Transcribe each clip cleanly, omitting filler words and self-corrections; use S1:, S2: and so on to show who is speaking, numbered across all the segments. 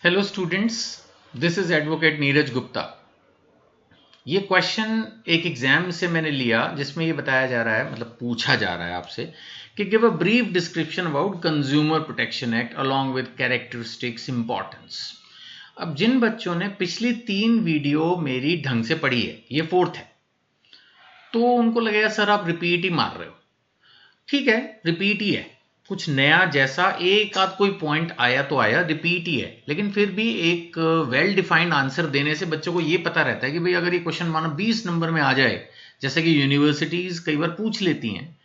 S1: Hello students, this is advocate Neeraj Gupta. ये question एक exam से मैंने लिया जिसमें ये बताया जा रहा है, मतलब पूछा जा रहा है आपसे कि give a brief description about consumer protection act along with characteristics importance. अब जिन बच्चों ने पिछली 3 वीडियो मेरी ढंग से पढ़ी है, ये 4th है, तो उनको लगेगा सर आप रिपीट ही मार रहे हो। ठीक है, रिपीट ही है, कुछ नया जैसा एक आध कोई पॉइंट आया तो आया, रिपीट ही है, लेकिन फिर भी एक वेल डिफाइंड आंसर देने से बच्चों को ये पता रहता है कि भाई अगर ये क्वेश्चन मानो 20 नंबर में आ जाए, जैसे कि यूनिवर्सिटीज कई बार पूछ लेती हैं,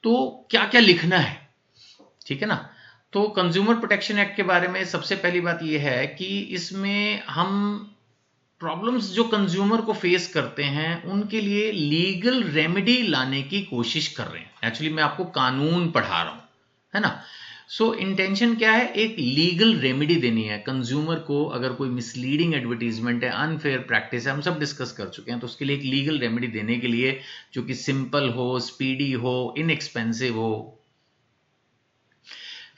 S1: तो क्या क्या लिखना है। ठीक है ना। तो कंज्यूमर प्रोटेक्शन एक्ट के बारे में सबसे पहली बात यह है कि इसमें हम प्रॉब्लम्स जो कंज्यूमर को फेस करते हैं उनके लिए लीगल रेमेडी लाने की कोशिश कर रहे हैं। एक्चुअली मैं आपको कानून पढ़ा रहा हूं, है ना। सो इंटेंशन क्या है, एक लीगल रेमेडी देनी है कंज्यूमर को। अगर कोई मिसलीडिंग एडवर्टीजमेंट है, अनफेयर प्रैक्टिस है, हम सब डिस्कस कर चुके हैं, तो उसके लिए एक लीगल रेमेडी देने के लिए जो कि सिंपल हो, स्पीडी हो, इनएक्सपेंसिव हो।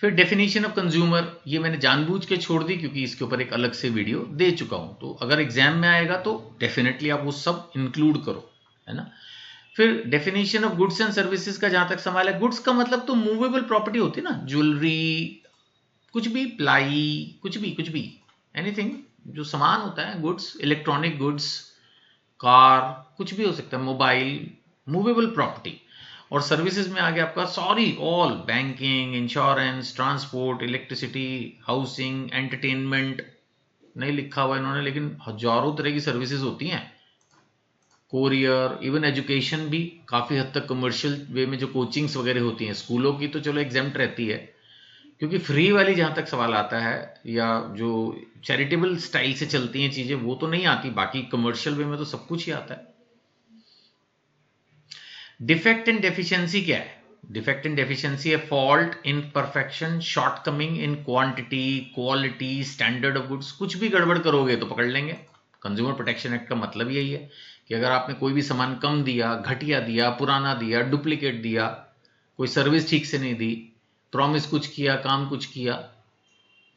S1: फिर डेफिनेशन ऑफ कंज्यूमर, ये मैंने जानबूझ के छोड़ दी क्योंकि इसके ऊपर एक अलग से वीडियो दे चुका हूं, तो अगर एग्जाम में आएगा तो डेफिनेटली आप वो सब इंक्लूड करो, है ना। फिर definition of goods and services का जहां तक सवाल है, गुड्स का मतलब तो मूवेबल प्रॉपर्टी होती है ना, ज्वेलरी, कुछ भी, प्लाई, कुछ भी एनीथिंग जो सामान होता है, गुड्स, इलेक्ट्रॉनिक गुड्स, कार, कुछ भी हो सकता है, मोबाइल, मूवेबल प्रॉपर्टी। और सर्विसेज में आ गया आपका sorry all, banking, insurance, transport, electricity, housing, entertainment. नहीं लिखा हुआ इन्होंने, लेकिन हजारों तरह की सर्विसेज होती हैं, कोरियर, इवन एजुकेशन भी काफ़ी हद तक कमर्शियल वे में जो कोचिंग्स वगैरह होती हैं, स्कूलों की तो चलो एग्जेम्प्ट रहती है, क्योंकि फ्री वाली जहां तक सवाल आता है या जो चैरिटेबल स्टाइल से चलती हैं चीजें, वो तो नहीं आती, बाकी कमर्शियल वे में तो सब कुछ ही आता है। डिफेक्ट एंड डेफिशिएंसी क्या है? डिफेक्ट एंड डेफिशिएंसी है fault, imperfection, shortcoming in quantity, quality, standard of goods. कुछ भी गड़बड़ करोगे तो पकड़ लेंगे। कंज्यूमर प्रोटेक्शन एक्ट का मतलब यही है कि अगर आपने कोई भी सामान कम दिया, घटिया दिया, पुराना दिया, डुप्लीकेट दिया, कोई सर्विस ठीक से नहीं दी, प्रॉमिस कुछ किया, काम कुछ किया,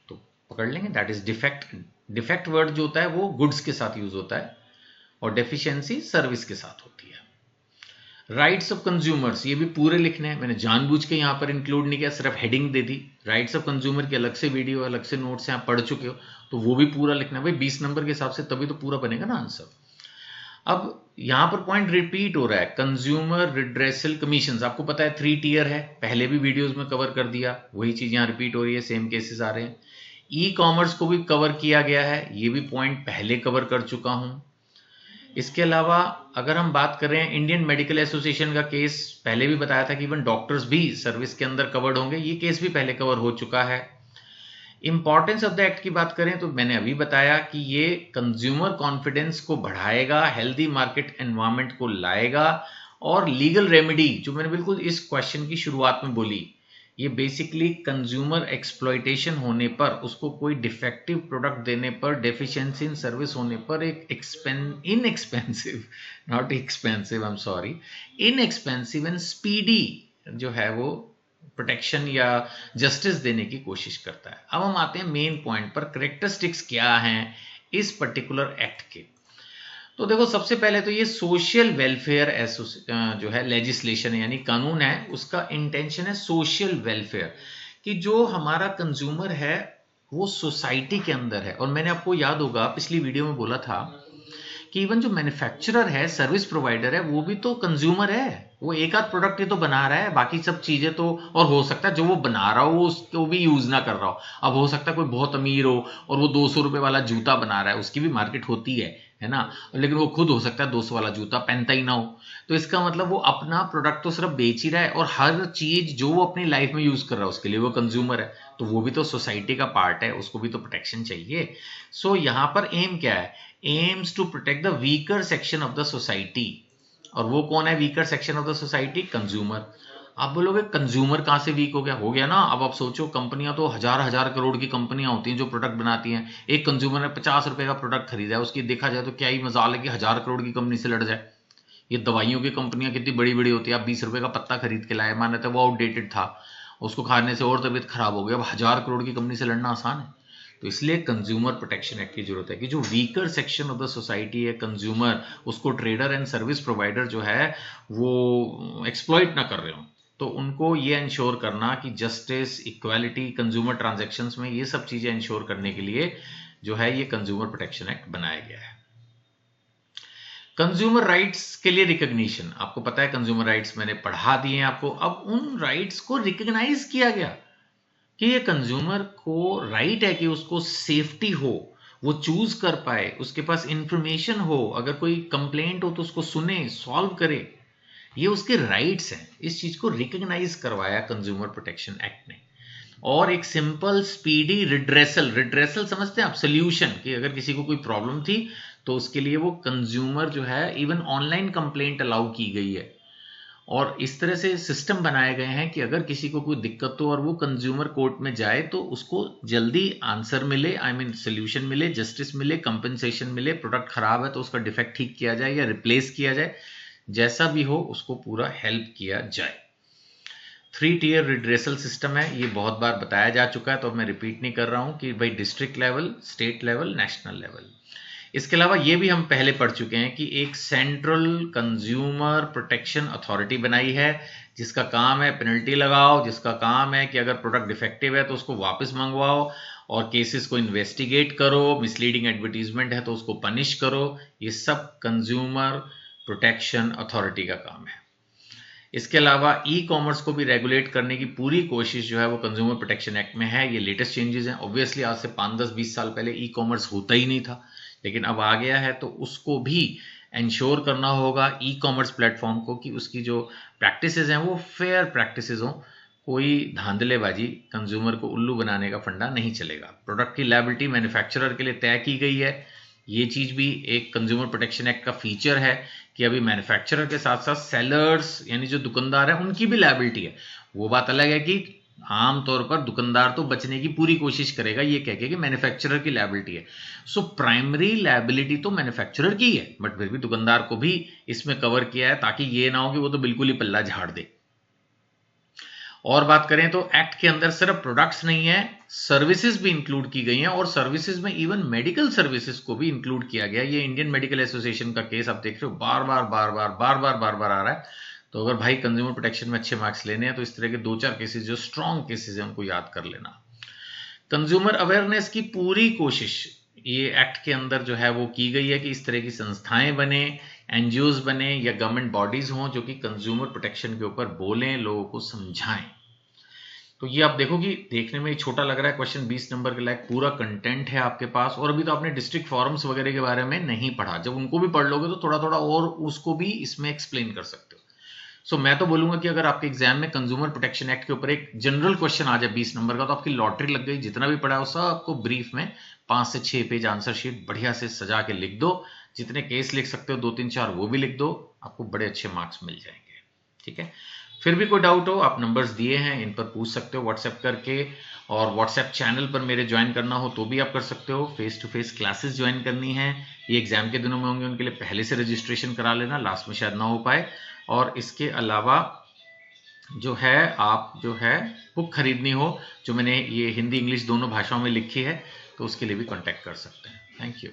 S1: तो पकड़ लेंगे। That is defect. Defect word जो होता है वो गुड्स के साथ यूज होता है और डेफिशिएंसी सर्विस के साथ होती है। राइट्स ऑफ कंज्यूमर्स, ये भी पूरे लिखने हैं, मैंने जानबूझ के यहां पर इंक्लूड नहीं किया, सिर्फ heading they the. Rights of consumer की अलग से वीडियो, अलग से नोट्स हैं, आप पढ़ चुके हो, तो वो भी पूरा लिखना है भाई, 20 नंबर के हिसाब से, तभी तो पूरा बनेगा ना आंसर। अब यहां पर पॉइंट रिपीट हो रहा है, कंज्यूमर रिड्रेसल कमीशन, आपको पता है 3 टियर है, पहले भी वीडियोस में कवर कर दिया, वही चीज यहां रिपीट हो रही है, सेम केसेस आ रहे हैं। ई कॉमर्स को भी कवर किया गया है, ये भी पॉइंट पहले कवर कर चुका हूं। इसके अलावा अगर हम बात कर रहे हैं इंडियन मेडिकल एसोसिएशन का केस, पहले भी बताया था कि इवन डॉक्टर्स भी सर्विस के अंदर कवर्ड होंगे, ये केस भी पहले कवर हो चुका है। इंपॉर्टेंस ऑफ द एक्ट की बात करें तो मैंने अभी बताया कि ये कंज्यूमर कॉन्फिडेंस को बढ़ाएगा, हेल्दी मार्केट एनवायरनमेंट को लाएगा, और लीगल रेमेडी जो मैंने बिल्कुल इस क्वेश्चन की शुरुआत में बोली, ये बेसिकली कंज्यूमर एक्सप्लॉयटेशन होने पर, उसको कोई डिफेक्टिव प्रोडक्ट देने पर, डेफिशिएंसी इन सर्विस होने पर, एक inexpensive, not expensive, I am sorry, inexpensive and speedy जो है वो प्रोटेक्शन या जस्टिस देने की कोशिश करता है। अब हम आते हैं मेन पॉइंट पर, करेक्टरिस्टिक्स क्या हैं इस पर्टिकुलर एक्ट के। तो देखो, सबसे पहले तो ये सोशल वेलफेयर जो है लेजिस्लेशन है, यानी कानून है, उसका इंटेंशन है सोशल वेलफेयर, कि जो हमारा कंज्यूमर है वो सोसाइटी के अंदर है। और मैंने आपको याद होगा पिछली वीडियो में बोला था कि इवन जो मैन्युफैक्चरर है, सर्विस प्रोवाइडर है, वो भी तो कंज्यूमर है, वो एक आध प्रोडक्ट ही तो बना रहा है, बाकी सब चीजें तो, और हो सकता है जो वो बना रहा हो वो उसको भी यूज ना कर रहा हो। अब हो सकता है कोई बहुत अमीर हो और वो 200 रुपए वाला जूता बना रहा है, उसकी भी मार्केट होती है ना, लेकिन वो खुद हो सकता है 200 वाला जूता पहनता ही ना हो। तो इसका मतलब वो अपना प्रोडक्ट तो सिर्फ बेच ही रहा है, और हर चीज जो वो अपनी लाइफ में यूज कर रहा है उसके लिए वो कंज्यूमर है, तो वो भी तो सोसाइटी का पार्ट है, उसको भी तो प्रोटेक्शन चाहिए। सो यहां पर एम क्या है, aims to protect the weaker section of the society. और वो कौन है weaker section of the society? Consumer. आप बोलोगे कंज्यूमर कहां से वीक हो गया ना। अब आप सोचो, कंपनियां तो हजार हजार करोड़ की कंपनियां होती हैं जो प्रोडक्ट बनाती हैं, एक कंज्यूमर ने 50 रुपए का प्रोडक्ट खरीदा है, उसकी देखा जाए तो क्या ही मजाल है कि 1000 करोड़ की कंपनी से लड़ जाए। ये दवाइयों की कंपनियां कितनी बड़ी बड़ी होती है, आप 20 रुपए का पत्ता खरीद के लाए, माना था वो आउटडेटेड था, उसको खाने से और तबीयत खराब हो गई, अब 1000 करोड़ की कंपनी से लड़ना आसान है? तो इसलिए कंज्यूमर प्रोटेक्शन एक्ट की जरूरत है कि जो weaker section of the society है कंज्यूमर, उसको ट्रेडर एंड सर्विस प्रोवाइडर जो है वो एक्सप्लॉइट ना कर रहे हो, तो उनको ये इंश्योर करना कि जस्टिस, इक्वालिटी कंज्यूमर ट्रांजैक्शंस में, ये सब चीजें इंश्योर करने के लिए जो है ये कंज्यूमर प्रोटेक्शन एक्ट बनाया गया है। कंज्यूमर राइट्स के लिए रिकॉग्निशन, आपको पता है कंज्यूमर राइट्स मैंने पढ़ा दिए हैं आपको। अब उन राइट्स को रिकॉग्नाइज किया गया कि ये कंज्यूमर को राइट है कि उसको सेफ्टी हो, वो चूज कर पाए, उसके पास इंफॉर्मेशन हो, अगर कोई कंप्लेंट हो तो उसको सुने, सॉल्व करे, ये उसके राइट्स हैं। इस चीज को रिकॉग्नाइज करवाया कंज्यूमर प्रोटेक्शन एक्ट ने। और एक सिंपल स्पीडी रिड्रेसल समझते हैं आप, सोल्यूशन, कि अगर किसी को कोई प्रॉब्लम थी तो उसके लिए वो कंज्यूमर जो है इवन ऑनलाइन कंप्लेंट अलाउ की गई है। और इस तरह से सिस्टम बनाए गए हैं कि अगर किसी को कोई दिक्कत हो और वो कंज्यूमर कोर्ट में जाए तो उसको जल्दी आंसर मिले, आई मीन सोल्यूशन मिले, जस्टिस मिले, कंपनसेशन मिले, प्रोडक्ट खराब है तो उसका डिफेक्ट ठीक किया जाए या रिप्लेस किया जाए, जैसा भी हो उसको पूरा हेल्प किया जाए। 3 टियर रिड्रेसल सिस्टम है, ये बहुत बार बताया जा चुका है तो मैं रिपीट नहीं कर रहा हूं कि भाई district level, state level, national level. इसके अलावा ये भी हम पहले पढ़ चुके हैं कि एक सेंट्रल कंज्यूमर प्रोटेक्शन अथॉरिटी बनाई है जिसका काम है पेनल्टी लगाओ, जिसका काम है कि अगर प्रोडक्ट डिफेक्टिव है तो उसको वापस मंगवाओ और केसेस को इन्वेस्टिगेट करो, मिसलीडिंग एडवर्टीजमेंट है तो उसको पनिश करो। ये सब कंज्यूमर प्रोटेक्शन अथॉरिटी का काम है। इसके अलावा ई कॉमर्स को भी रेगुलेट करने की पूरी कोशिश जो है वो कंज्यूमर प्रोटेक्शन एक्ट में है। ये लेटेस्ट चेंजेस हैं। ऑब्वियसली आज से 5, 10, 20 साल पहले ई कॉमर्स होता ही नहीं था, लेकिन अब आ गया है, तो उसको भी इंश्योर करना होगा ई कॉमर्स प्लेटफॉर्म को कि उसकी जो प्रैक्टिसेस हैं वो फेयर प्रैक्टिसेस हों, कोई धांधलेबाजी, कंज्यूमर को उल्लू बनाने का फंडा नहीं चलेगा। प्रोडक्ट की लायबिलिटी मैन्युफैक्चरर के लिए तय की गई है। ये चीज भी एक कंज्यूमर प्रोटेक्शन एक्ट का फीचर है कि अभी मैन्युफैक्चरर के साथ साथ सेलर्स यानी जो दुकानदार है उनकी भी लायबिलिटी है। वो बात अलग है कि आमतौर पर दुकानदार तो बचने की पूरी कोशिश करेगा ये कह के कि मैन्युफैक्चरर की लायबिलिटी है। सो प्राइमरी लायबिलिटी तो मैन्युफैक्चरर की है, बट फिर भी दुकानदार को भी इसमें कवर किया है ताकि ये ना हो कि वो तो बिल्कुल ही पल्ला झाड़ दे। और बात करें तो एक्ट के अंदर सिर्फ प्रोडक्ट्स नहीं है, सर्विसेज भी इंक्लूड की गई हैं और सर्विसेज में इवन मेडिकल सर्विसेज को भी इंक्लूड किया गया। ये इंडियन मेडिकल एसोसिएशन का केस आप देख रहे हो, बार बार आ रहा है। तो अगर भाई कंज्यूमर प्रोटेक्शन में अच्छे मार्क्स लेने हैं तो इस तरह के 2-4 केसेस जो स्ट्रॉन्ग केसेस हैं उनको याद कर लेना। कंज्यूमर अवेयरनेस की पूरी कोशिश ये एक्ट के अंदर जो है वो की गई है कि इस तरह की संस्थाएं बने, एनजीओज बने या गवर्नमेंट बॉडीज हों जो कि कंज्यूमर प्रोटेक्शन के ऊपर बोलें, लोगों को समझाएं। तो ये आप देखो कि देखने में छोटा लग रहा है, क्वेश्चन 20 नंबर के लायक पूरा कंटेंट है आपके पास, और अभी तो आपने डिस्ट्रिक्ट फॉरम्स वगैरह के बारे में नहीं पढ़ा। जब उनको भी पढ़ लोगे तो थोड़ा थोड़ा और उसको भी इसमें एक्सप्लेन कर सकते हो। सो मैं तो बोलूंगा कि अगर आपके एग्जाम में कंज्यूमर प्रोटेक्शन एक्ट के ऊपर एक जनरल क्वेश्चन आ जाए 20 नंबर का तो आपकी लॉटरी लग गई। जितना भी पढ़ा हो सब आपको ब्रीफ में 5 से 6 पेज आंसर शीट बढ़िया से सजा के लिख दो। जितने केस लिख सकते हो 2, 3, 4 वो भी लिख दो, आपको बड़े अच्छे मार्क्स मिल जाएंगे। ठीक है, फिर भी कोई डाउट हो आप नंबर्स दिए हैं, इन पर पूछ सकते हो व्हाट्सएप करके। और व्हाट्सएप चैनल पर मेरे ज्वाइन करना हो तो भी आप कर सकते हो। Face to face classes join करनी है, ये एग्जाम के दिनों में होंगे, उनके लिए पहले से रजिस्ट्रेशन करा लेना, लास्ट में शायद ना हो पाए। और इसके अलावा जो है आप जो है बुक खरीदनी हो, जो मैंने ये हिंदी इंग्लिश दोनों भाषाओं में लिखी है, तो उसके लिए भी कांटेक्ट कर सकते हैं। Thank you.